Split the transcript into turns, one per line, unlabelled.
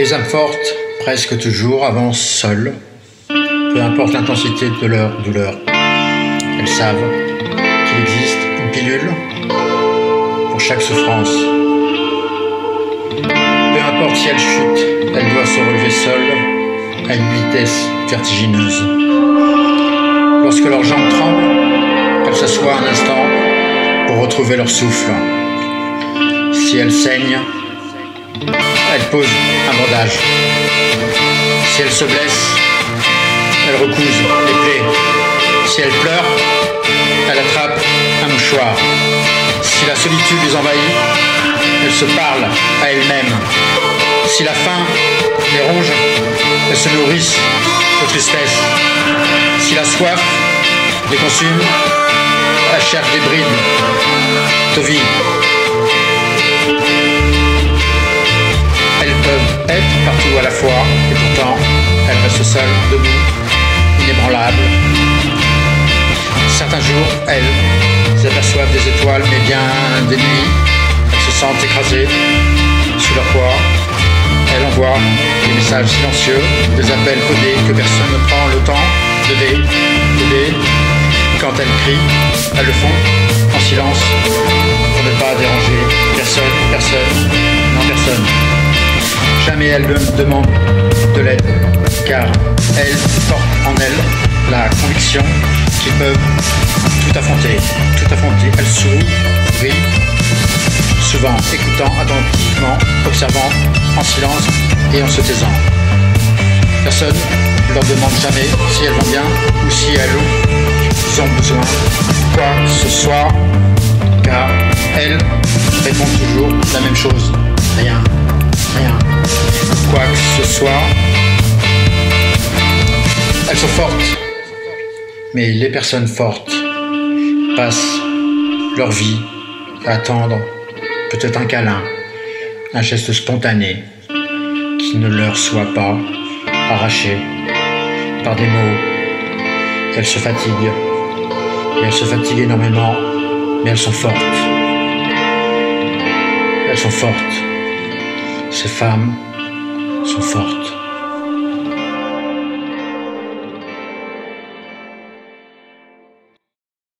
Les âmes fortes, presque toujours, avancent seules, peu importe l'intensité de leur douleur. Elles savent qu'il existe une pilule pour chaque souffrance. Peu importe si elles chutent, elles doivent se relever seules à une vitesse vertigineuse. Lorsque leurs jambes tremblent, elles s'assoient un instant pour retrouver leur souffle. Si elles saignent, elles posent un bandage. Si elles se blessent, elles recousent les plaies. Si elles pleurent, elles attrapent un mouchoir. Si la solitude les envahit, elles se parlent à elles-mêmes. Si la faim les ronge, elles se nourrissent de tristesse. Si la soif les consume, elles cherchent des brides de vie. Elles peuvent être partout à la fois, et pourtant, elles restent seules, debout, inébranlables. Certains jours, elles aperçoivent des étoiles, mais bien des nuits, elles se sentent écrasées sous leur poids. Elles envoient des messages silencieux, des appels codés que personne ne prend le temps d'aider. Quand elles crient, elles le font en silence pour ne pas déranger personne. Jamais elles ne demandent de l'aide, car elles portent en elles la conviction qu'ils peuvent tout affronter. Elles sourient, souvent écoutant attentivement, observant en silence et en se taisant. Personne ne leur demande jamais si elles vont bien ou si elles ont besoin de quoi que ce soit, car elles répondent toujours la même chose. Rien. Quoi que ce soit. Elles sont fortes. Mais les personnes fortes passent leur vie à attendre peut-être un câlin, un geste spontané qui ne leur soit pas arraché par des mots. Elles se fatiguent. Et elles se fatiguent énormément, mais elles sont fortes. Elles sont fortes. Ces femmes sont fortes.